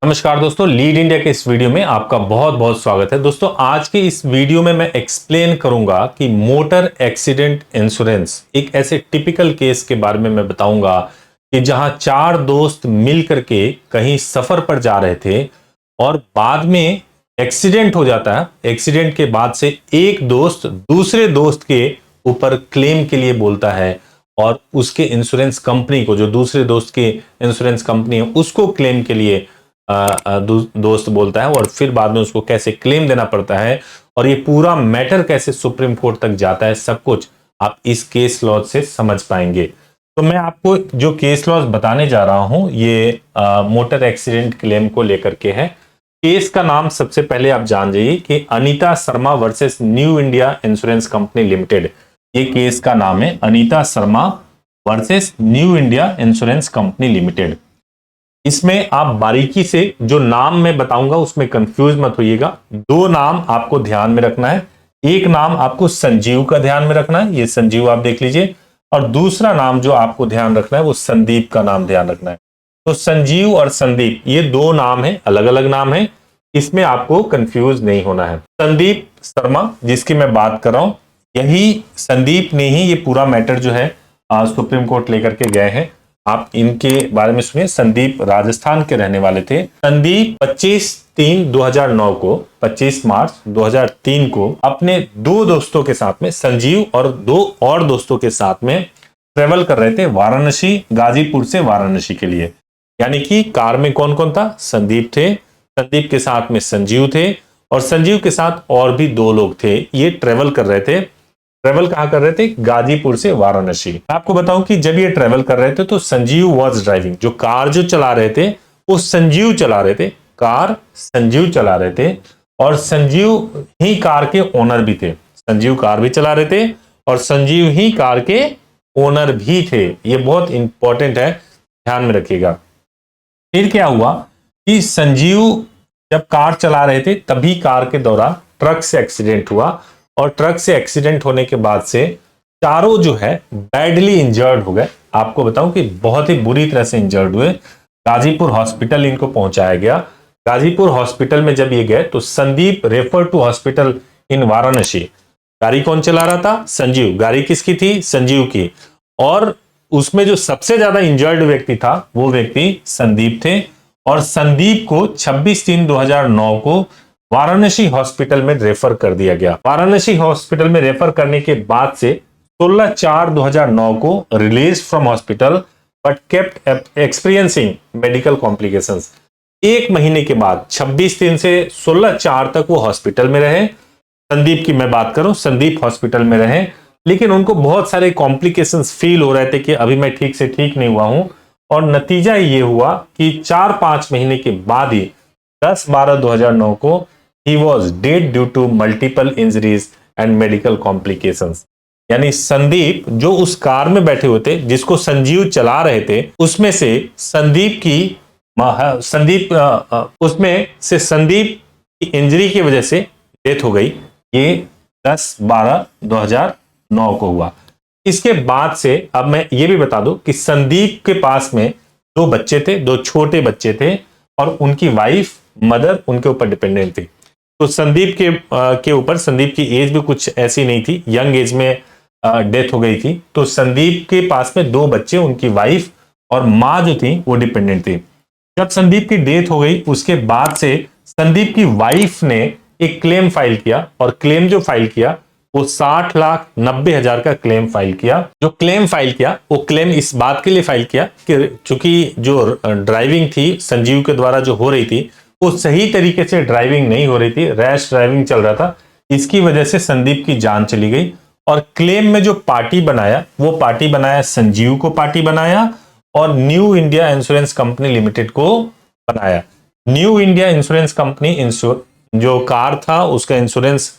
नमस्कार दोस्तों, lead India के इस वीडियो में आपका बहुत बहुत स्वागत है। दोस्तों, आज के इस वीडियो में मैं एक्सप्लेन करूंगा कि मोटर एक्सीडेंट इंश्योरेंस, एक ऐसे टिपिकल केस के बारे में मैं बताऊंगा कि जहां चार दोस्त मिल करके कहीं सफर पर जा रहे थे और बाद में एक्सीडेंट हो जाता है। एक्सीडेंट के बाद से एक दोस्त दूसरे दोस्त के ऊपर क्लेम के लिए बोलता है और उसके इंश्योरेंस कंपनी को, जो दूसरे दोस्त की इंश्योरेंस कंपनी है, उसको क्लेम के लिए दोस्त बोलता है और फिर बाद में उसको कैसे क्लेम देना पड़ता है और ये पूरा मैटर कैसे सुप्रीम कोर्ट तक जाता है, सब कुछ आप इस केस लॉ से समझ पाएंगे। तो मैं आपको जो केस लॉज बताने जा रहा हूं ये मोटर एक्सीडेंट क्लेम को लेकर के है। केस का नाम सबसे पहले आप जान जाइए कि Anita Sharma versus new India insurance company limited. ये केस का नाम है Anita Sharma versus new India insurance company limited. इसमें आप बारीकी से जो नाम मैं बताऊंगा उसमें कंफ्यूज मत होइएगा। दो नाम आपको ध्यान में रखना है। एक नाम आपको संजीव का ध्यान में रखना है, ये संजीव आप देख लीजिए, और दूसरा नाम जो आपको ध्यान रखना है वो संदीप का नाम ध्यान रखना है। तो संजीव और संदीप ये दो नाम है, अलग अलग नाम है, इसमें आपको कंफ्यूज नहीं होना है। संदीप शर्मा जिसकी मैं बात कर रहा हूं, यही संदीप ने ही ये पूरा मैटर जो है सुप्रीम कोर्ट लेकर के गए हैं। आप इनके बारे में सुनिए। संदीप राजस्थान के रहने वाले थे। संदीप 25/3/2009 को 25 मार्च 2003 को अपने दो दोस्तों के साथ में, संजीव और दो और दोस्तों के साथ में ट्रेवल कर रहे थे वाराणसी, गाजीपुर से वाराणसी के लिए। यानी कि कार में कौन कौन था? संदीप थे, संदीप के साथ में संजीव थे और संजीव के साथ और भी दो लोग थे। ये ट्रेवल कर रहे थे। ट्रेवल कहां कर रहे थे? गाजीपुर से वाराणसी। आपको बताऊं कि जब ये ट्रेवल कर रहे थे तो संजीव वाज ड्राइविंग। जो कार जो चला रहे थे वो संजीव चला रहे थे, कार संजीव चला रहे थे और संजीव ही कार के ओनर भी थे। संजीव कार भी चला रहे थे और संजीव ही कार के ओनर भी थे। ये बहुत इंपॉर्टेंट है, ध्यान में रखिएगा। फिर क्या हुआ कि संजीव जब कार चला रहे थे तभी कार के दौरान ट्रक से एक्सीडेंट हुआ और ट्रक से एक्सीडेंट होने के बाद से चारों जो है बैडली इंजर्ड हो गए। आपको बताऊं कि बहुत ही बुरी तरह से इंजर्ड हुए। गाजीपुर हॉस्पिटल इनको पहुंचाया गया। गाजीपुर हॉस्पिटल में जब ये गए तो Sandeep refer to hospital in Varanasi. गाड़ी कौन चला रहा था? संजीव। गाड़ी किसकी थी? संजीव की। और उसमें जो सबसे ज्यादा इंजर्ड व्यक्ति था वो व्यक्ति संदीप थे और संदीप को 26/3/2009 को वाराणसी हॉस्पिटल में रेफर कर दिया गया। वाराणसी हॉस्पिटल में रेफर करने के बाद से 16/4/2009 को release from hospital but kept experiencing medical complications. एक महीने के बाद 26/3 से 16/4 तक वो हॉस्पिटल में रहे। संदीप की मैं बात करूं, संदीप हॉस्पिटल में रहे, लेकिन उनको बहुत सारे कॉम्प्लिकेशंस फील हो रहे थे कि अभी मैं ठीक से ठीक नहीं हुआ हूं और नतीजा ये हुआ कि 4-5 महीने के बाद ही 10/12/2009 को he was dead due to multiple injuries and medical complications। यानी संदीप जो उस कार में बैठे हुए थे जिसको संजीव चला रहे थे, उसमें से संदीप की इंजरी की वजह से डेथ हो गई। ये 10/12/2009 को हुआ। इसके बाद से अब मैं ये भी बता दूं कि संदीप के पास में दो बच्चे थे, दो छोटे बच्चे थे और उनकी वाइफ, मदर उनके ऊपर डिपेंडेंट थी। तो संदीप के ऊपर, संदीप की एज भी कुछ ऐसी नहीं थी, यंग एज में डेथ हो गई थी। तो संदीप के पास में दो बच्चे, उनकी वाइफ और माँ जो थी वो डिपेंडेंट थी। जब संदीप की डेथ हो गई उसके बाद से संदीप की वाइफ ने एक क्लेम फाइल किया और क्लेम जो फाइल किया वो 60,90,000 का क्लेम फाइल किया। जो क्लेम फाइल किया वो क्लेम इस बात के लिए फाइल किया कि चूंकि जो ड्राइविंग थी संजीव के द्वारा जो हो रही थी वो सही तरीके से ड्राइविंग नहीं हो रही थी, रैश ड्राइविंग चल रहा था। इसकी वजह से संदीप की जान चली गई और क्लेम में जो पार्टी बनाया वो पार्टी बनाया संजीव को पार्टी बनाया और new India insurance company limited को बनाया। न्यू इंडिया इंश्योरेंस कंपनी जो कार था उसका इंश्योरेंस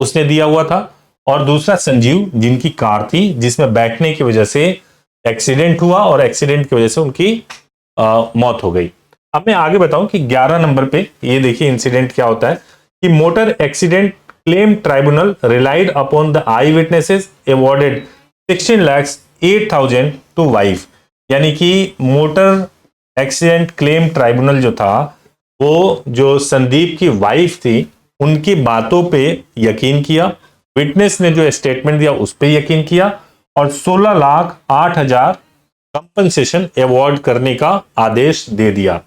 उसने दिया हुआ था और दूसरा संजीव जिनकी कार थी जिसमें बैठने की वजह से एक्सीडेंट हुआ और एक्सीडेंट की वजह से उनकी मौत हो गई। अब मैं आगे बताऊं कि 11 नंबर पे ये देखिए इंसिडेंट क्या होता है कि motor accident claim tribunal relied upon the eye witnesses awarded 16 lakhs 8,000 to wife, यानी कि मोटर एक्सीडेंट क्लेम ट्राइब्यूनल जो था वो जो संदीप की वाइफ थी उनकी बातों पे यकीन किया, विटनेस ने जो स्टेटमेंट दिया उस पे यकीन किया और 16,08,000 कंपनसेशन अवॉर्ड करने का आदेश दे दिया।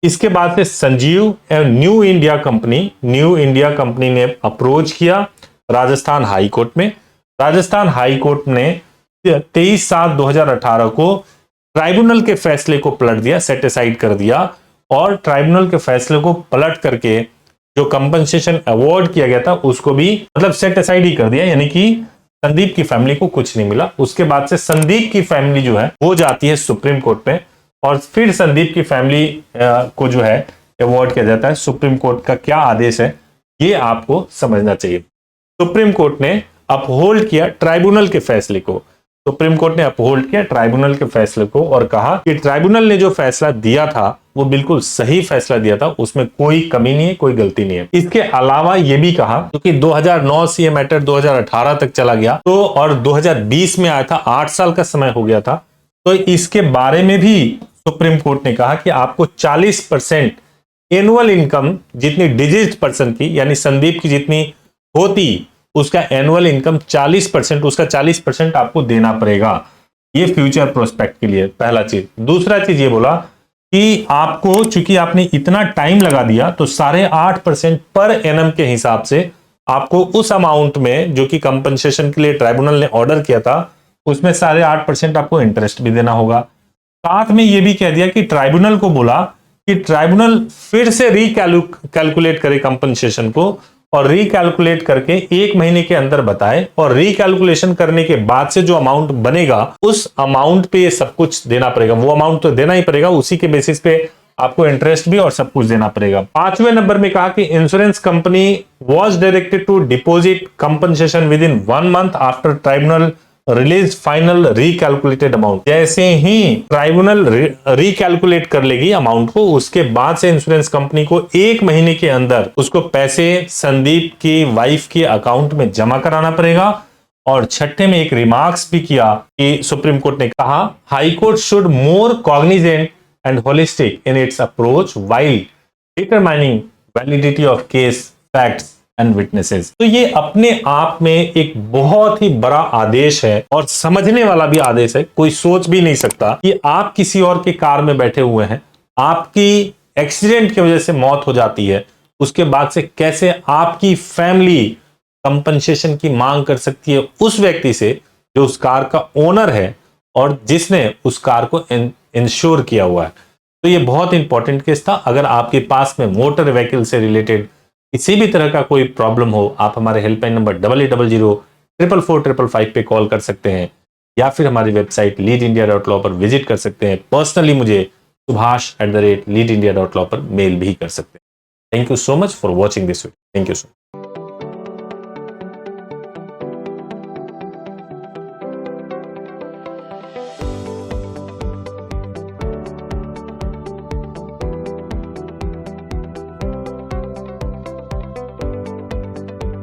इसके बाद से संजीव एवं न्यू इंडिया कंपनी ने अप्रोच किया राजस्थान हाई कोर्ट में। राजस्थान हाई कोर्ट ने 23/7/2018 को ट्राइब्यूनल के फैसले को पलट दिया, सेट असाइड कर दिया और ट्राइब्यूनल के फैसले को पलट करके जो कंपनसेशन अवार्ड किया गया था उसको भी मतलब सेट असाइड ही कर दिया, यानी कि संदीप की फैमिली को कुछ नहीं मिला। उसके बाद से संदीप की फैमिली जो है वो जाती है सुप्रीम कोर्ट में और फिर संदीप की फैमिली को जो है अवार्ड किया जाता है। सुप्रीम कोर्ट का क्या आदेश है ये आपको समझना चाहिए। सुप्रीम कोर्ट ने अपहोल्ड किया ट्राइब्यूनल के फैसले को, सुप्रीम कोर्ट ने अपहोल्ड किया ट्राइब्यूनल के फैसले को और कहा कि ट्राइब्यूनल ने जो फैसला दिया था वो बिल्कुल सही फैसला दिया था, उसमें कोई कमी नहीं है, कोई गलती नहीं है। इसके अलावा ये भी कहा क्योंकि 2009 से ये मैटर 2018 तक चला गया तो और 2020 में आया था, 8 साल का समय हो गया था, तो इसके बारे में भी सुप्रीम कोर्ट ने कहा कि आपको 40% एनुअल इनकम जितनी डिजीज्ड पर्सन की यानी संदीप की जितनी होती उसका एनुअल इनकम 40%, उसका 40% आपको देना पड़ेगा। ये फ्यूचर प्रोस्पेक्ट के लिए पहला चीज। दूसरा चीज ये बोला कि आपको चूंकि आपने इतना टाइम लगा दिया तो 8.5% पर एनम के हिसाब से आपको उस अमाउंट में जो कि कंपनसेशन के लिए ट्राइब्यूनल ने ऑर्डर किया था उसमें 8.5% आपको इंटरेस्ट भी देना होगा। साथ में ये भी कह दिया कि ट्राइब्यूनल को बोला कि ट्राइब्यूनल फिर से कैलकुलेट करे कंपनसेशन को और रिकैलकुलेट करके 1 महीने के अंदर बताए और रिकैलकुलेशन करने के बाद से जो अमाउंट बनेगा उस अमाउंट पे सब कुछ देना पड़ेगा। वो अमाउंट तो देना ही पड़ेगा, उसी के बेसिस पे आपको इंटरेस्ट भी और सब कुछ देना पड़ेगा। 5वें नंबर में कहा कि insurance company was directed to deposit compensation within 1 month after tribunal release final recalculated amount. जैसे ही ट्राइब्यूनल रिकैलकुलेट कर लेगी अमाउंट को उसके बाद से इंश्योरेंस कंपनी को 1 महीने के अंदर उसको पैसे संदीप की वाइफ के अकाउंट में जमा कराना पड़ेगा। और छठे में एक रिमार्क्स भी किया कि सुप्रीम कोर्ट ने कहा high court should more Cognizant and holistic in its approach while determining validity of case facts and witnesses. तो ये अपने आप में एक बहुत ही बड़ा आदेश है और समझने वाला भी आदेश है। कोई सोच भी नहीं सकता कि आप किसी और के कार में बैठे हुए हैं, आपकी एक्सीडेंट की वजह से मौत हो जाती है, उसके बाद से कैसे आपकी फैमिली कंपनसेशन की मांग कर सकती है उस व्यक्ति से जो उस कार का ओनर है और जिसने उस कार को इंश्योर किया हुआ है। तो ये बहुत इंपॉर्टेंट केस था। अगर आपके पास में मोटर व्हीकल से रिलेटेड किसी भी तरह का कोई प्रॉब्लम हो आप हमारे हेल्पलाइन नंबर 8800444555 पे कॉल कर सकते हैं या फिर हमारी वेबसाइट leadindia.law पर विजिट कर सकते हैं। पर्सनली मुझे subhash@leadindia.law पर मेल भी कर सकते हैं। Thank you so much for watching this video. Thank you so much.